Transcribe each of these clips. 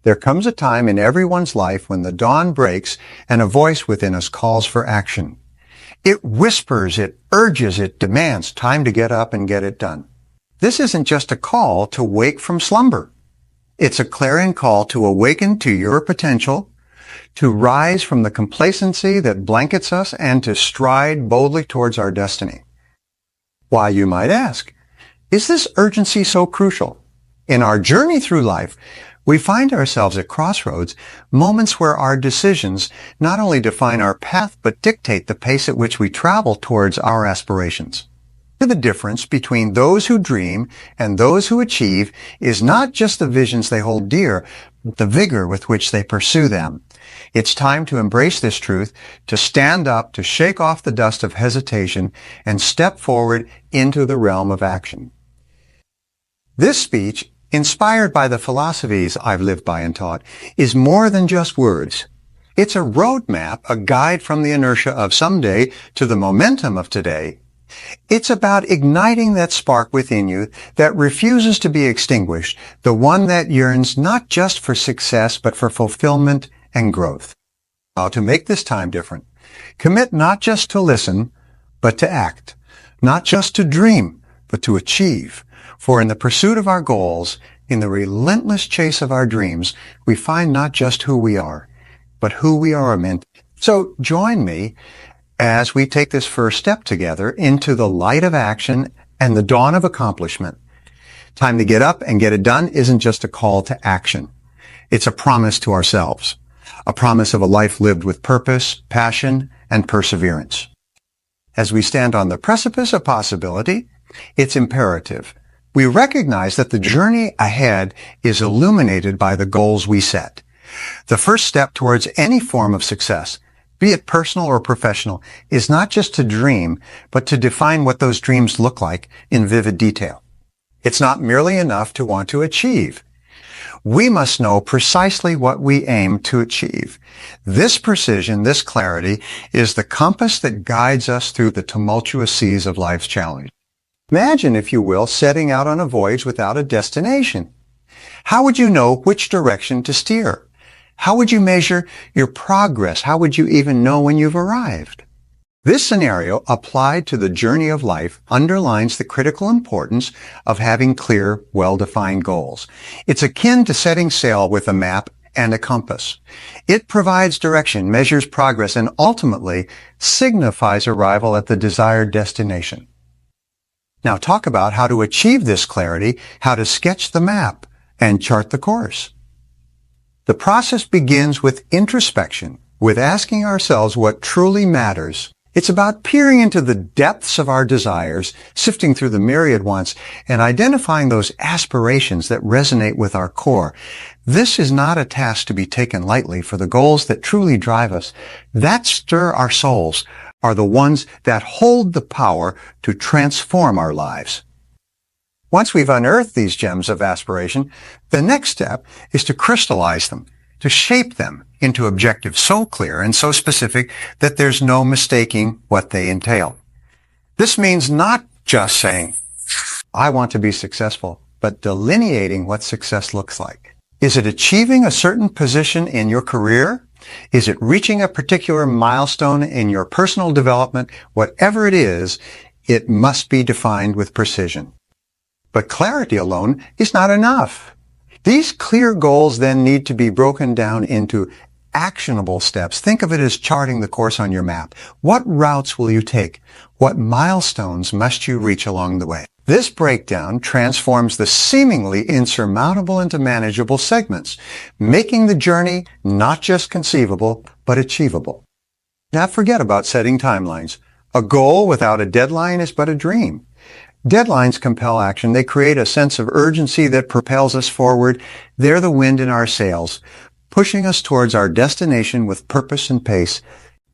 There comes a time in everyone's life when the dawn breaks and a voice within us calls for action. It whispers, it urges, it demands time to get up and get it done. This isn't just a call to wake from slumber. It's a clarion call to awaken to your potential, to rise from the complacency that blankets us, and to stride boldly towards our destiny. Why, you might ask, is this urgency so crucial? In our journey through life, we find ourselves at crossroads, moments where our decisions not only define our path, but dictate the pace at which we travel towards our aspirations. The difference between those who dream and those who achieve is not just the visions they hold dear, but the vigor with which they pursue them. It's time to embrace this truth, to stand up, to shake off the dust of hesitation, and step forward into the realm of action. This speech, inspired by the philosophies I've lived by and taught, is more than just words. It's a roadmap, a guide from the inertia of someday to the momentum of today. It's about igniting that spark within you that refuses to be extinguished, the one that yearns not just for success, but for fulfillment and growth. How to make this time different? Commit not just to listen, but to act. Not just to dream, but to achieve. For in the pursuit of our goals, in the relentless chase of our dreams, we find not just who we are, but who we are meant. So join me as we take this first step together into the light of action and the dawn of accomplishment. Time to get up and get it done isn't just a call to action. It's a promise to ourselves, a promise of a life lived with purpose, passion, and perseverance. As we stand on the precipice of possibility, it's imperative we recognize that the journey ahead is illuminated by the goals we set. The first step towards any form of success, be it personal or professional, is not just to dream, but to define what those dreams look like in vivid detail. It's not merely enough to want to achieve. We must know precisely what we aim to achieve. This precision, this clarity, is the compass that guides us through the tumultuous seas of life's challenge. Imagine, if you will, setting out on a voyage without a destination. How would you know which direction to steer? How would you measure your progress? How would you even know when you've arrived? This scenario, applied to the journey of life, underlines the critical importance of having clear, well-defined goals. It's akin to setting sail with a map and a compass. It provides direction, measures progress, and ultimately signifies arrival at the desired destination. Now talk about how to achieve this clarity, how to sketch the map and chart the course. The process begins with introspection, with asking ourselves what truly matters. It's about peering into the depths of our desires, sifting through the myriad wants, and identifying those aspirations that resonate with our core. This is not a task to be taken lightly, for the goals that truly drive us, that stir our souls, are the ones that hold the power to transform our lives. Once we've unearthed these gems of aspiration, the next step is to crystallize them, to shape them into objectives so clear and so specific that there's no mistaking what they entail. This means not just saying, I want to be successful, but delineating what success looks like. Is it achieving a certain position in your career? Is it reaching a particular milestone in your personal development? Whatever it is, it must be defined with precision. But clarity alone is not enough. These clear goals then need to be broken down into actionable steps. Think of it as charting the course on your map. What routes will you take? What milestones must you reach along the way? This breakdown transforms the seemingly insurmountable into manageable segments, making the journey not just conceivable, but achievable. Now forget about setting timelines. A goal without a deadline is but a dream. Deadlines compel action. They create a sense of urgency that propels us forward. They're the wind in our sails, pushing us towards our destination with purpose and pace.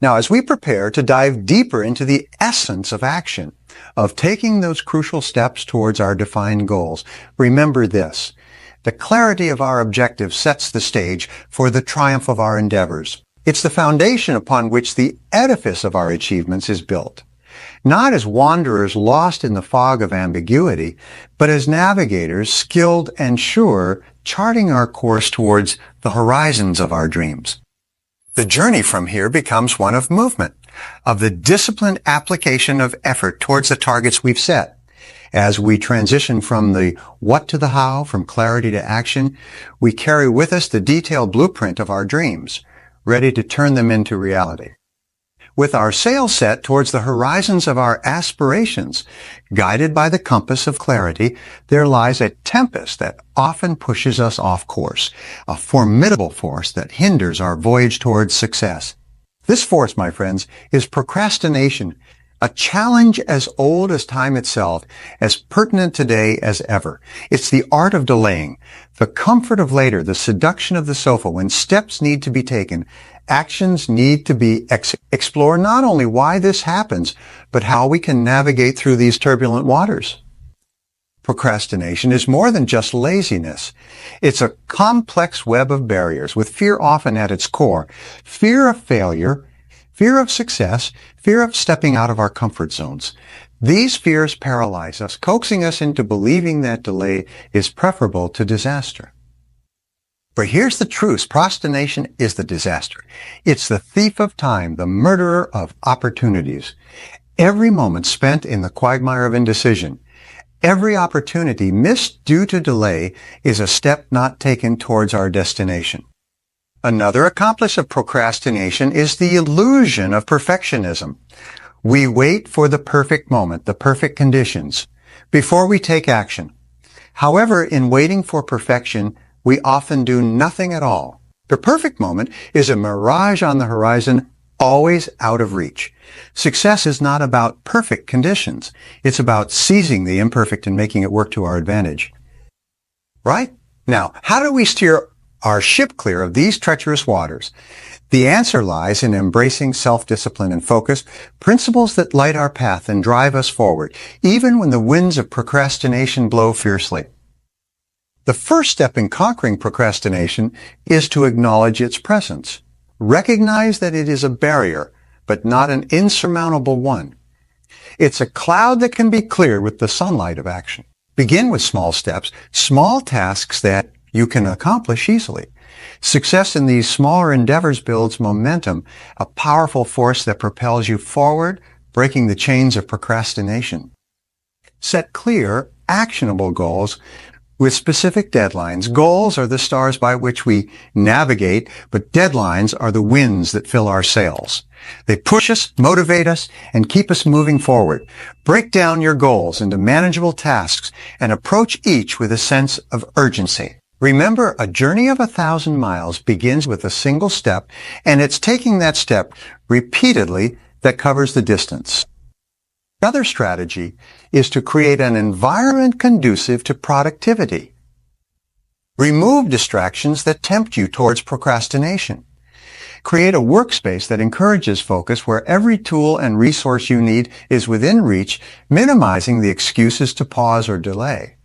Now, as we prepare to dive deeper into the essence of action, of taking those crucial steps towards our defined goals, remember this: the clarity of our objective sets the stage for the triumph of our endeavors. It's the foundation upon which the edifice of our achievements is built. Not as wanderers lost in the fog of ambiguity, but as navigators skilled and sure, charting our course towards the horizons of our dreams. The journey from here becomes one of movement, of the disciplined application of effort towards the targets we've set. As we transition from the what to the how, from clarity to action, we carry with us the detailed blueprint of our dreams, ready to turn them into reality. With our sails set towards the horizons of our aspirations, guided by the compass of clarity, there lies a tempest that often pushes us off course, a formidable force that hinders our voyage towards success. This force, my friends, is procrastination, a challenge as old as time itself, as pertinent today as ever. It's the art of delaying, the comfort of later, the seduction of the sofa. When steps need to be taken, actions need to be explore not only why this happens, but how we can navigate through these turbulent waters. Procrastination is more than just laziness. It's a complex web of barriers, with fear often at its core. Fear of failure, fear of success, fear of stepping out of our comfort zones. These fears paralyze us, coaxing us into believing that delay is preferable to disaster. But here's the truth. Procrastination is the disaster. It's the thief of time, the murderer of opportunities. Every moment spent in the quagmire of indecision, every opportunity missed due to delay, is a step not taken towards our destination. Another accomplice of procrastination is the illusion of perfectionism. We wait for the perfect moment, the perfect conditions, before we take action. However, in waiting for perfection, we often do nothing at all. The perfect moment is a mirage on the horizon, always out of reach. Success is not about perfect conditions. It's about seizing the imperfect and making it work to our advantage. Right? Now, how do we steer our ship clear of these treacherous waters? The answer lies in embracing self-discipline and focus, principles that light our path and drive us forward, even when the winds of procrastination blow fiercely. The first step in conquering procrastination is to acknowledge its presence. Recognize that it is a barrier, but not an insurmountable one. It's a cloud that can be cleared with the sunlight of action. Begin with small steps, small tasks that you can accomplish easily. Success in these smaller endeavors builds momentum, a powerful force that propels you forward, breaking the chains of procrastination. Set clear, actionable goals with specific deadlines. Goals are the stars by which we navigate, but deadlines are the winds that fill our sails. They push us, motivate us, and keep us moving forward. Break down your goals into manageable tasks and approach each with a sense of urgency. Remember, a journey of 1,000 miles begins with a single step, and it's taking that step repeatedly that covers the distance. Another strategy is to create an environment conducive to productivity. Remove distractions that tempt you towards procrastination. Create a workspace that encourages focus where every tool and resource you need is within reach, minimizing the excuses to pause or delay.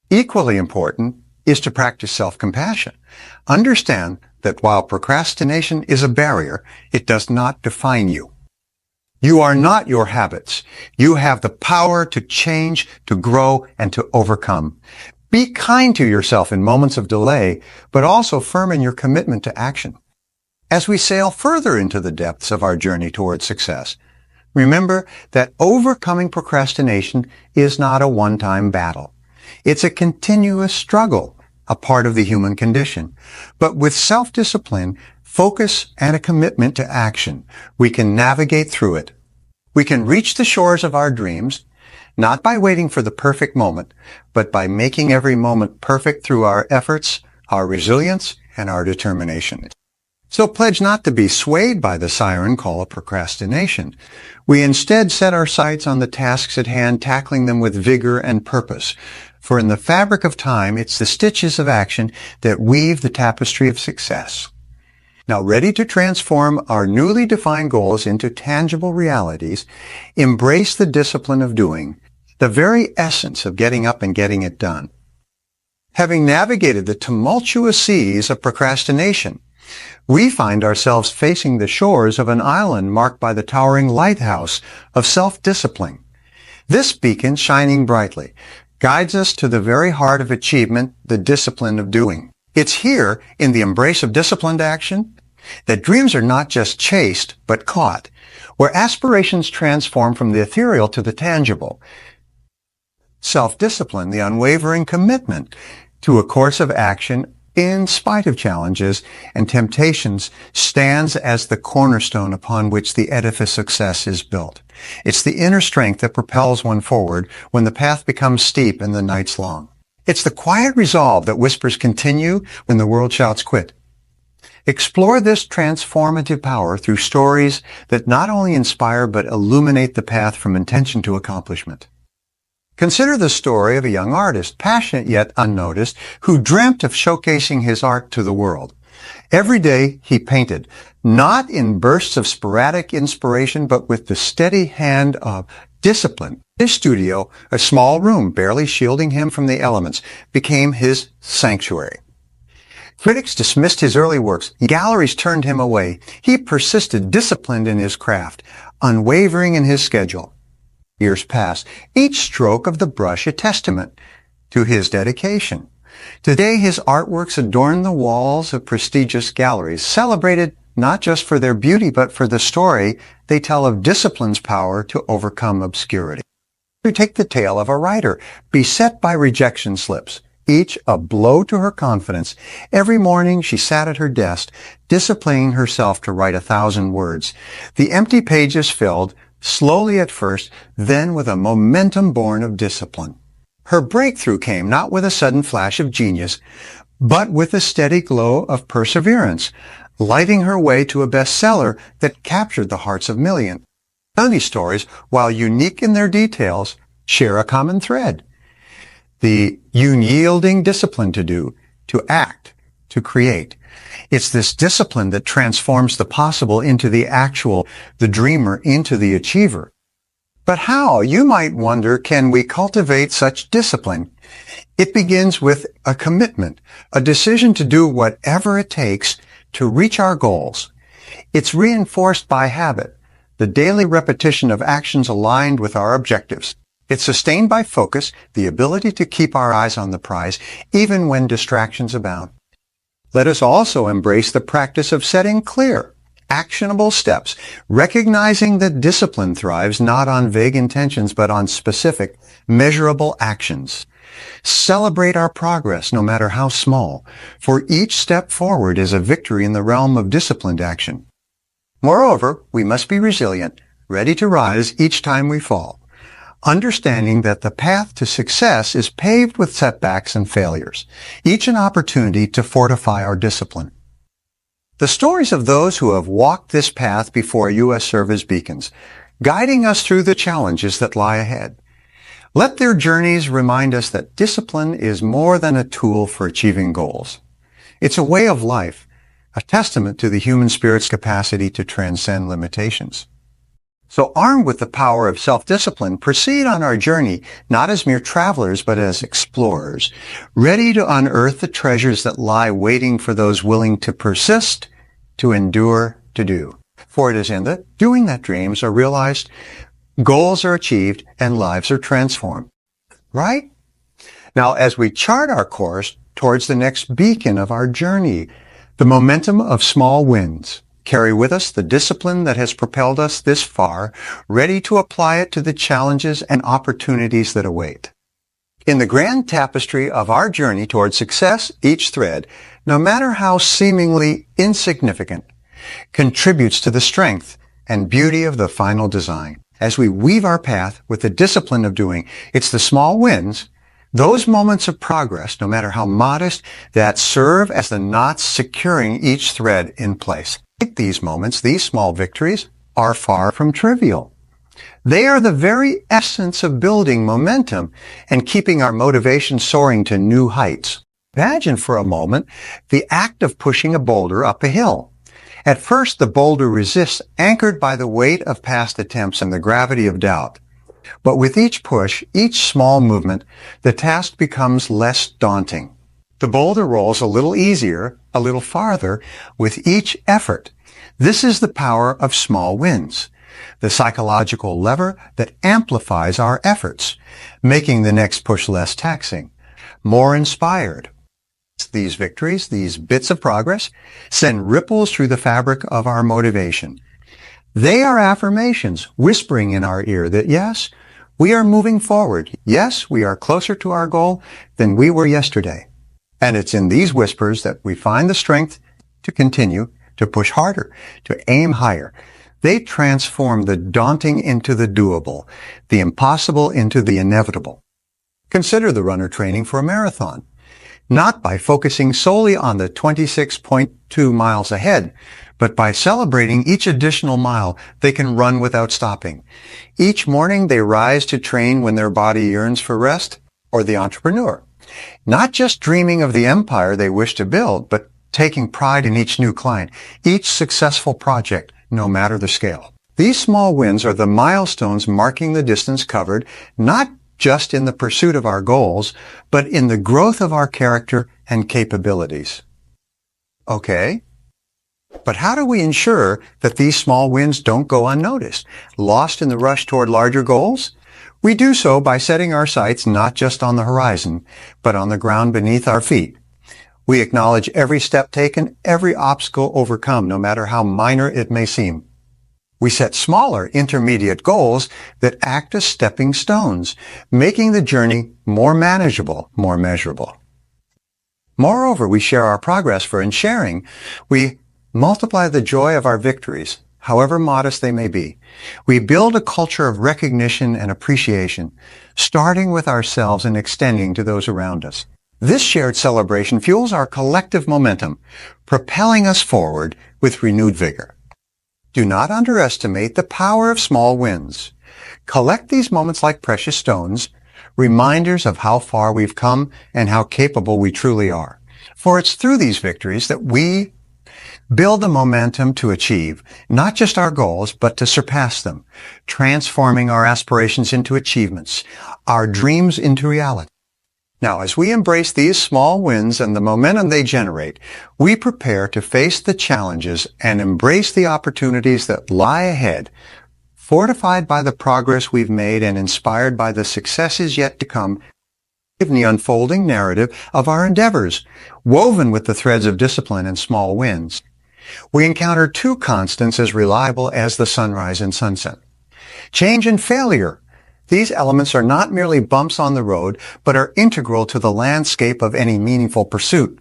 Equally important is to practice self-compassion. Understand that while procrastination is a barrier, it does not define you. You are not your habits. You have the power to change, to grow, and to overcome. Be kind to yourself in moments of delay, but also firm in your commitment to action. As we sail further into the depths of our journey towards success, remember that overcoming procrastination is not a one-time battle. It's a continuous struggle, a part of the human condition. But with self-discipline, focus, and a commitment to action, we can navigate through it. We can reach the shores of our dreams, not by waiting for the perfect moment, but by making every moment perfect through our efforts, our resilience, and our determination. So pledge not to be swayed by the siren call of procrastination. We instead set our sights on the tasks at hand, tackling them with vigor and purpose. For in the fabric of time, it's the stitches of action that weave the tapestry of success. Now, ready to transform our newly defined goals into tangible realities, embrace the discipline of doing, the very essence of getting up and getting it done. Having navigated the tumultuous seas of procrastination, we find ourselves facing the shores of an island marked by the towering lighthouse of self-discipline. This beacon, shining brightly, guides us to the very heart of achievement, the discipline of doing. It's here, in the embrace of disciplined action, that dreams are not just chased, but caught, where aspirations transform from the ethereal to the tangible. Self-discipline, the unwavering commitment to a course of action in spite of challenges and temptations, stands as the cornerstone upon which the edifice success is built. It's the inner strength that propels one forward when the path becomes steep and the nights long. It's the quiet resolve that whispers continue when the world shouts quit. Explore this transformative power through stories that not only inspire but illuminate the path from intention to accomplishment. Consider the story of a young artist, passionate yet unnoticed, who dreamt of showcasing his art to the world. Every day he painted, not in bursts of sporadic inspiration, but with the steady hand of discipline. His studio, a small room barely shielding him from the elements, became his sanctuary. Critics dismissed his early works. Galleries turned him away. He persisted, disciplined in his craft, unwavering in his schedule. Years passed, each stroke of the brush a testament to his dedication. Today, his artworks adorn the walls of prestigious galleries, celebrated not just for their beauty, but for the story they tell of discipline's power to overcome obscurity. We take the tale of a writer beset by rejection slips, each a blow to her confidence. Every morning she sat at her desk, disciplining herself to write 1,000 words. The empty pages filled, slowly at first, then with a momentum born of discipline. Her breakthrough came not with a sudden flash of genius, but with a steady glow of perseverance, lighting her way to a bestseller that captured the hearts of millions. None of these stories, while unique in their details, share a common thread: the unyielding discipline to do, to act, to create. It's this discipline that transforms the possible into the actual, the dreamer into the achiever. But how, you might wonder, can we cultivate such discipline? It begins with a commitment, a decision to do whatever it takes to reach our goals. It's reinforced by habit, the daily repetition of actions aligned with our objectives. It's sustained by focus, the ability to keep our eyes on the prize, even when distractions abound. Let us also embrace the practice of setting clear, actionable steps, recognizing that discipline thrives not on vague intentions, but on specific, measurable actions. Celebrate our progress, no matter how small, for each step forward is a victory in the realm of disciplined action. Moreover, we must be resilient, ready to rise each time we fall, understanding that the path to success is paved with setbacks and failures, each an opportunity to fortify our discipline. The stories of those who have walked this path before you serve as beacons, guiding us through the challenges that lie ahead. Let their journeys remind us that discipline is more than a tool for achieving goals. It's a way of life, a testament to the human spirit's capacity to transcend limitations. So armed with the power of self-discipline, proceed on our journey, not as mere travelers, but as explorers, ready to unearth the treasures that lie waiting for those willing to persist, to endure, to do. For it is in the doing that dreams are realized, goals are achieved, and lives are transformed. Right? Now, as we chart our course towards the next beacon of our journey, the momentum of small wins, carry with us the discipline that has propelled us this far, ready to apply it to the challenges and opportunities that await. In the grand tapestry of our journey toward success, each thread, no matter how seemingly insignificant, contributes to the strength and beauty of the final design. As we weave our path with the discipline of doing, it's the small wins, those moments of progress, no matter how modest, that serve as the knots securing each thread in place. These moments, these small victories, are far from trivial. They are the very essence of building momentum and keeping our motivation soaring to new heights. Imagine for a moment the act of pushing a boulder up a hill. At first, the boulder resists, anchored by the weight of past attempts and the gravity of doubt. But with each push, each small movement, the task becomes less daunting. The boulder rolls a little easier, a little farther, with each effort. This is the power of small wins, the psychological lever that amplifies our efforts, making the next push less taxing, more inspired, These victories, these bits of progress, send ripples through the fabric of our motivation. They are affirmations whispering in our ear that yes, we are moving forward. Yes, we are closer to our goal than we were yesterday. And it's in these whispers that we find the strength to continue, to push harder, to aim higher. They transform the daunting into the doable, the impossible into the inevitable. Consider the runner training for a marathon. Not by focusing solely on the 26.2 miles ahead, but by celebrating each additional mile they can run without stopping. Each morning they rise to train when their body yearns for rest, or the entrepreneur. Not just dreaming of the empire they wish to build, but taking pride in each new client, each successful project, no matter the scale. These small wins are the milestones marking the distance covered, not just in the pursuit of our goals, but in the growth of our character and capabilities. Okay, but how do we ensure that these small wins don't go unnoticed, lost in the rush toward larger goals? We do so by setting our sights not just on the horizon, but on the ground beneath our feet. We acknowledge every step taken, every obstacle overcome, no matter how minor it may seem. We set smaller, intermediate goals that act as stepping stones, making the journey more manageable, more measurable. Moreover, we share our progress, for in sharing, we multiply the joy of our victories, however modest they may be. We build a culture of recognition and appreciation, starting with ourselves and extending to those around us. This shared celebration fuels our collective momentum, propelling us forward with renewed vigor. Do not underestimate the power of small wins. Collect these moments like precious stones, reminders of how far we've come and how capable we truly are. For it's through these victories that we build the momentum to achieve not just our goals, but to surpass them, transforming our aspirations into achievements, our dreams into reality. Now, as we embrace these small wins and the momentum they generate, we prepare to face the challenges and embrace the opportunities that lie ahead, fortified by the progress we've made and inspired by the successes yet to come in the unfolding narrative of our endeavors, woven with the threads of discipline and small wins. We encounter two constants as reliable as the sunrise and sunset: change and failure. These elements are not merely bumps on the road, but are integral to the landscape of any meaningful pursuit.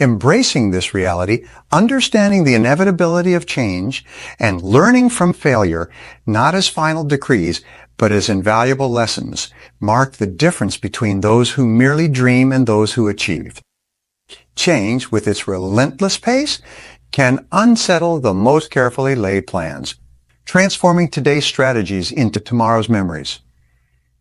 Embracing this reality, understanding the inevitability of change, and learning from failure, not as final decrees, but as invaluable lessons, mark the difference between those who merely dream and those who achieve. Change, with its relentless pace, can unsettle the most carefully laid plans, transforming today's strategies into tomorrow's memories.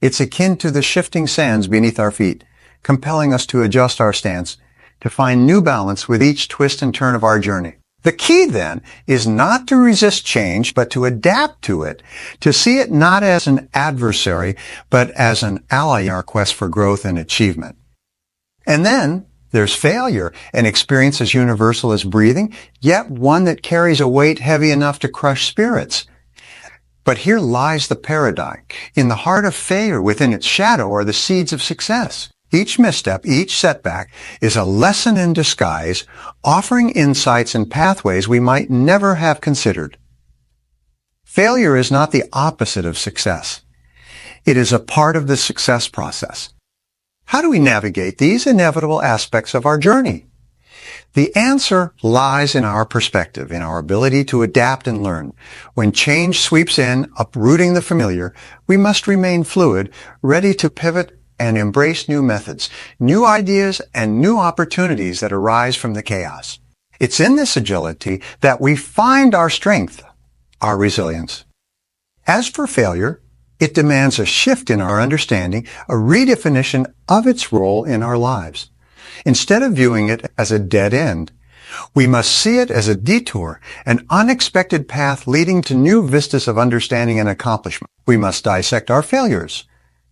It's akin to the shifting sands beneath our feet, compelling us to adjust our stance, to find new balance with each twist and turn of our journey. The key, then, is not to resist change, but to adapt to it, to see it not as an adversary, but as an ally in our quest for growth and achievement. And then there's failure, an experience as universal as breathing, yet one that carries a weight heavy enough to crush spirits. But here lies the paradigm. In the heart of failure, within its shadow, are the seeds of success. Each misstep, each setback, is a lesson in disguise, offering insights and pathways we might never have considered. Failure is not the opposite of success. It is a part of the success process. How do we navigate these inevitable aspects of our journey? The answer lies in our perspective, in our ability to adapt and learn. When change sweeps in, uprooting the familiar, we must remain fluid, ready to pivot and embrace new methods, new ideas, and new opportunities that arise from the chaos. It's in this agility that we find our strength, our resilience. As for failure, it demands a shift in our understanding, a redefinition of its role in our lives. Instead of viewing it as a dead end, we must see it as a detour, an unexpected path leading to new vistas of understanding and accomplishment. We must dissect our failures,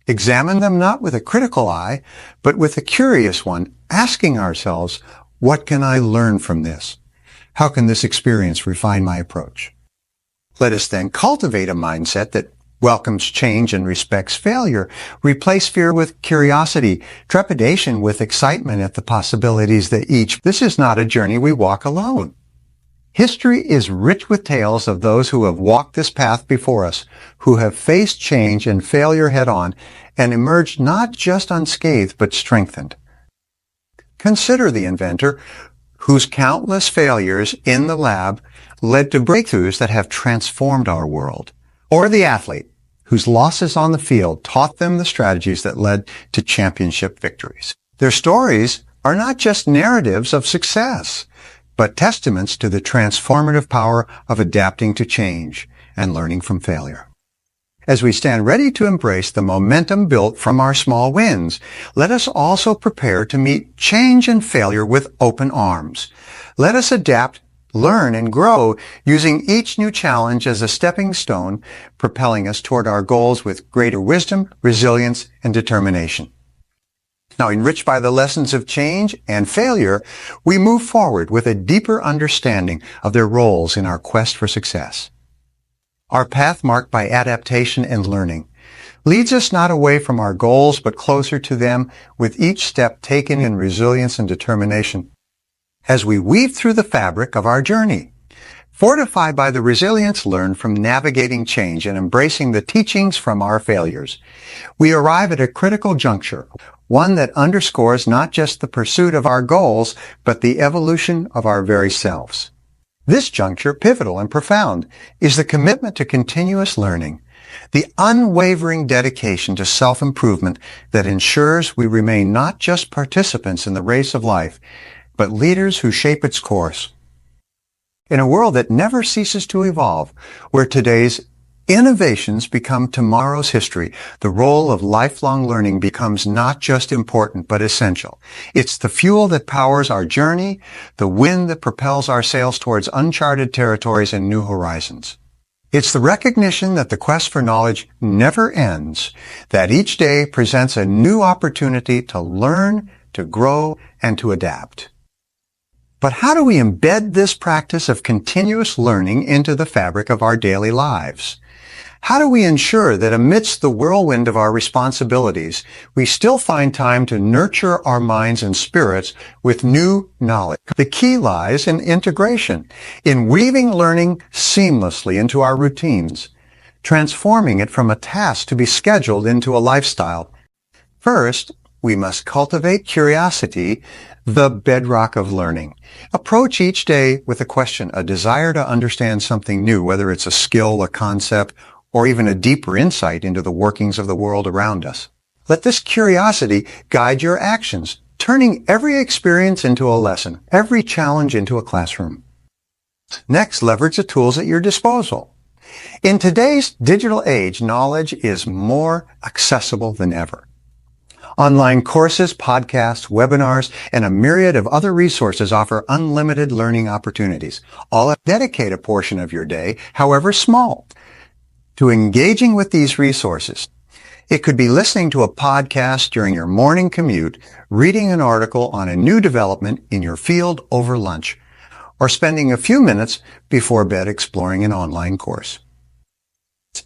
examine them not with a critical eye, but with a curious one, asking ourselves, what can I learn from this? How can this experience refine my approach? Let us then cultivate a mindset that welcomes change and respects failure. Replace fear with curiosity, trepidation with excitement at the possibilities that each. This is not a journey we walk alone. History is rich with tales of those who have walked this path before us, who have faced change and failure head-on and emerged not just unscathed but strengthened. Consider the inventor whose countless failures in the lab led to breakthroughs that have transformed our world. Or the athlete whose losses on the field taught them the strategies that led to championship victories. Their stories are not just narratives of success, but testaments to the transformative power of adapting to change and learning from failure. As we stand ready to embrace the momentum built from our small wins, let us also prepare to meet change and failure with open arms. Let us adapt, learn, and grow, using each new challenge as a stepping stone, propelling us toward our goals with greater wisdom, resilience, and determination. Now, enriched by the lessons of change and failure, we move forward with a deeper understanding of their roles in our quest for success. Our path marked by adaptation and learning leads us not away from our goals, but closer to them with each step taken in resilience and determination. As we weave through the fabric of our journey, fortified by the resilience learned from navigating change and embracing the teachings from our failures, we arrive at a critical juncture, one that underscores not just the pursuit of our goals, but the evolution of our very selves. This juncture, pivotal and profound, is the commitment to continuous learning, the unwavering dedication to self-improvement that ensures we remain not just participants in the race of life, but leaders who shape its course. In a world that never ceases to evolve, where today's innovations become tomorrow's history, the role of lifelong learning becomes not just important, but essential. It's the fuel that powers our journey, the wind that propels our sails towards uncharted territories and new horizons. It's the recognition that the quest for knowledge never ends, that each day presents a new opportunity to learn, to grow, and to adapt. But how do we embed this practice of continuous learning into the fabric of our daily lives? How do we ensure that amidst the whirlwind of our responsibilities, we still find time to nurture our minds and spirits with new knowledge? The key lies in integration, in weaving learning seamlessly into our routines, transforming it from a task to be scheduled into a lifestyle. First, we must cultivate curiosity, the bedrock of learning. Approach each day with a question, a desire to understand something new, whether it's a skill, a concept, or even a deeper insight into the workings of the world around us. Let this curiosity guide your actions, turning every experience into a lesson, every challenge into a classroom. Next, leverage the tools at your disposal. In today's digital age, knowledge is more accessible than ever. Online courses, podcasts, webinars, and a myriad of other resources offer unlimited learning opportunities. All dedicate a portion of your day, however small, to engaging with these resources. It could be listening to a podcast during your morning commute, reading an article on a new development in your field over lunch, or spending a few minutes before bed exploring an online course.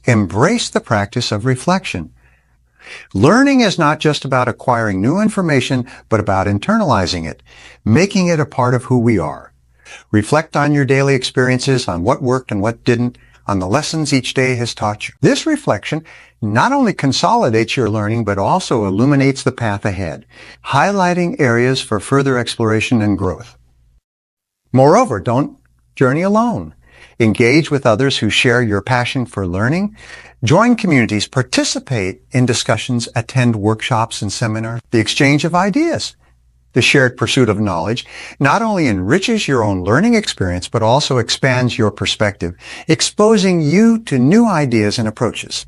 Embrace the practice of reflection. Learning is not just about acquiring new information, but about internalizing it, making it a part of who we are. Reflect on your daily experiences, on what worked and what didn't, on the lessons each day has taught you. This reflection not only consolidates your learning, but also illuminates the path ahead, highlighting areas for further exploration and growth. Moreover, don't journey alone. Engage with others who share your passion for learning. Join communities, participate in discussions, attend workshops and seminars. The exchange of ideas, the shared pursuit of knowledge, not only enriches your own learning experience, but also expands your perspective, exposing you to new ideas and approaches.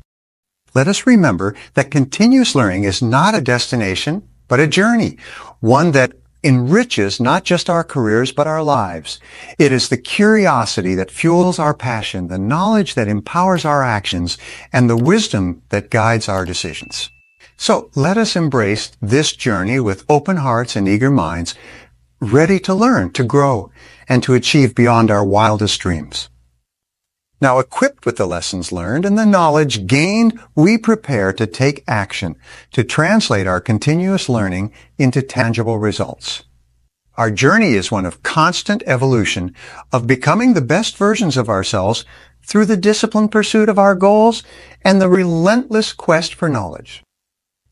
Let us remember that continuous learning is not a destination, but a journey, one that enriches not just our careers, but our lives. It is the curiosity that fuels our passion, the knowledge that empowers our actions, and the wisdom that guides our decisions. So let us embrace this journey with open hearts and eager minds, ready to learn, to grow, and to achieve beyond our wildest dreams. Now, equipped with the lessons learned and the knowledge gained, we prepare to take action, to translate our continuous learning into tangible results. Our journey is one of constant evolution, of becoming the best versions of ourselves through the disciplined pursuit of our goals and the relentless quest for knowledge.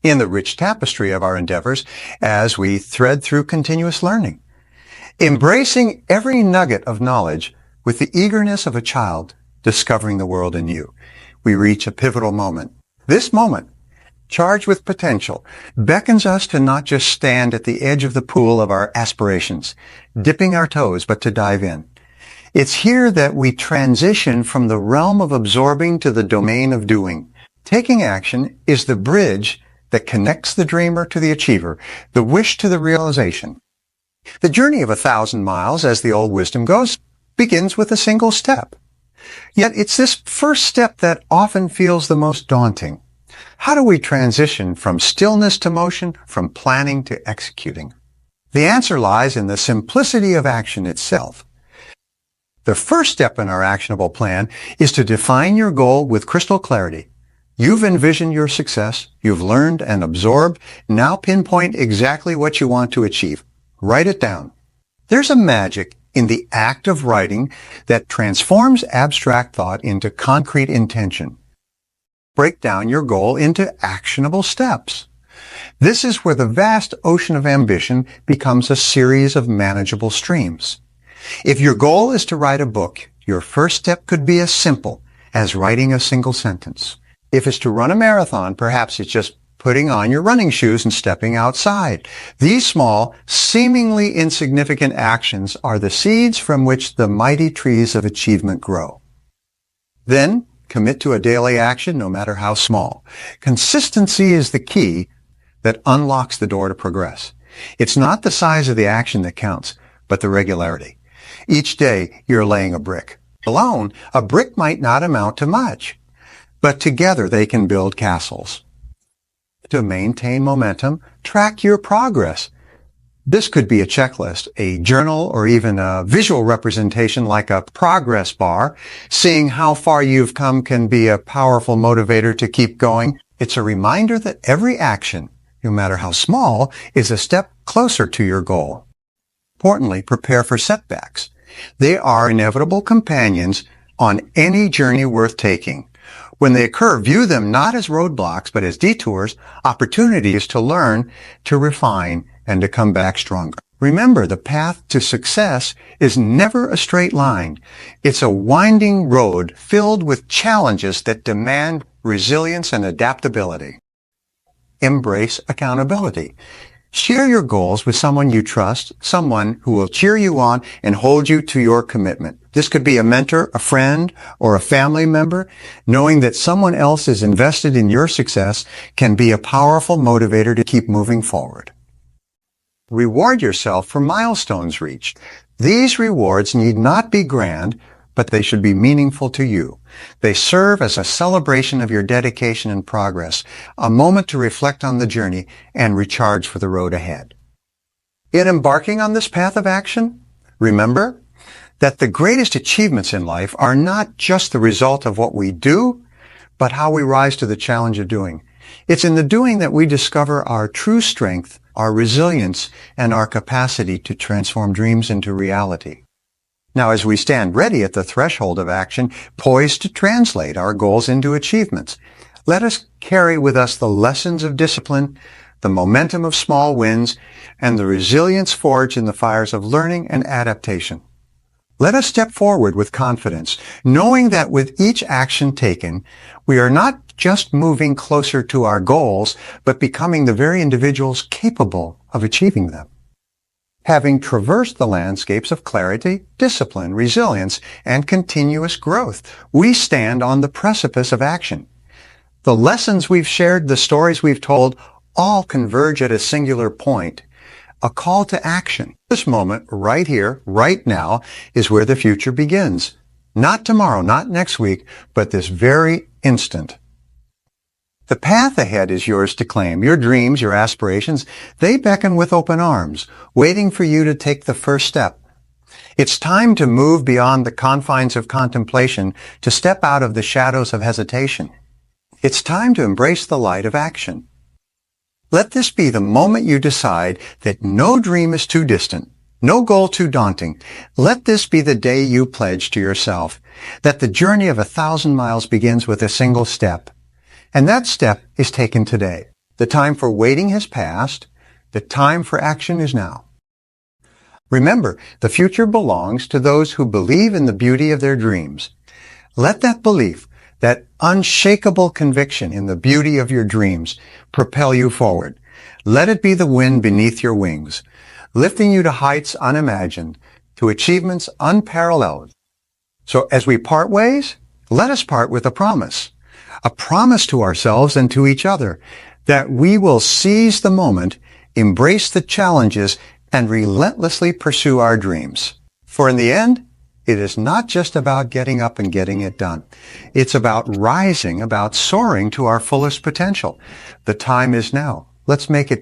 In the rich tapestry of our endeavors, as we thread through continuous learning, embracing every nugget of knowledge with the eagerness of a child discovering the world anew, we reach a pivotal moment. This moment, charged with potential, beckons us to not just stand at the edge of the pool of our aspirations, dipping our toes, but to dive in. It's here that we transition from the realm of absorbing to the domain of doing. Taking action is the bridge that connects the dreamer to the achiever, the wish to the realization. The journey of 1,000 miles, as the old wisdom goes, begins with a single step. Yet it's this first step that often feels the most daunting. How do we transition from stillness to motion, from planning to executing? The answer lies in the simplicity of action itself. The first step in our actionable plan is to define your goal with crystal clarity. You've envisioned your success, you've learned and absorbed, now pinpoint exactly what you want to achieve. Write it down. There's a magic in the act of writing that transforms abstract thought into concrete intention. Break down your goal into actionable steps. This is where the vast ocean of ambition becomes a series of manageable streams. If your goal is to write a book, your first step could be as simple as writing a single sentence. If it's to run a marathon, perhaps it's just putting on your running shoes and stepping outside. These small, seemingly insignificant actions are the seeds from which the mighty trees of achievement grow. Then, commit to a daily action, no matter how small. Consistency is the key that unlocks the door to progress. It's not the size of the action that counts, but the regularity. Each day, you're laying a brick. Alone, a brick might not amount to much, but together they can build castles. To maintain momentum, track your progress. This could be a checklist, a journal, or even a visual representation like a progress bar. Seeing how far you've come can be a powerful motivator to keep going. It's a reminder that every action, no matter how small, is a step closer to your goal. Importantly, prepare for setbacks. They are inevitable companions on any journey worth taking. When they occur, view them not as roadblocks, but as detours, opportunities to learn, to refine, and to come back stronger. Remember, the path to success is never a straight line. It's a winding road filled with challenges that demand resilience and adaptability. Embrace accountability. Share your goals with someone you trust, someone who will cheer you on and hold you to your commitment. This could be a mentor, a friend, or a family member. Knowing that someone else is invested in your success can be a powerful motivator to keep moving forward. Reward yourself for milestones reached. These rewards need not be grand, but they should be meaningful to you. They serve as a celebration of your dedication and progress, a moment to reflect on the journey and recharge for the road ahead. In embarking on this path of action, remember that the greatest achievements in life are not just the result of what we do, but how we rise to the challenge of doing. It's in the doing that we discover our true strength, our resilience, and our capacity to transform dreams into reality. Now, as we stand ready at the threshold of action, poised to translate our goals into achievements, let us carry with us the lessons of discipline, the momentum of small wins, and the resilience forged in the fires of learning and adaptation. Let us step forward with confidence, knowing that with each action taken, we are not just moving closer to our goals, but becoming the very individuals capable of achieving them. Having traversed the landscapes of clarity, discipline, resilience, and continuous growth, we stand on the precipice of action. The lessons we've shared, the stories we've told, all converge at a singular point, a call to action. This moment, right here, right now, is where the future begins. Not tomorrow, not next week, but this very instant. The path ahead is yours to claim. Your dreams, your aspirations, they beckon with open arms, waiting for you to take the first step. It's time to move beyond the confines of contemplation, to step out of the shadows of hesitation. It's time to embrace the light of action. Let this be the moment you decide that no dream is too distant, no goal too daunting. Let this be the day you pledge to yourself that the journey of 1,000 miles begins with a single step. And that step is taken today. The time for waiting has passed. The time for action is now. Remember, the future belongs to those who believe in the beauty of their dreams. Let that belief, that unshakable conviction in the beauty of your dreams, propel you forward. Let it be the wind beneath your wings, lifting you to heights unimagined, to achievements unparalleled. So as we part ways, let us part with a promise to ourselves and to each other, that we will seize the moment, embrace the challenges, and relentlessly pursue our dreams. For in the end, it is not just about getting up and getting it done. It's about rising, about soaring to our fullest potential. The time is now. Let's make it.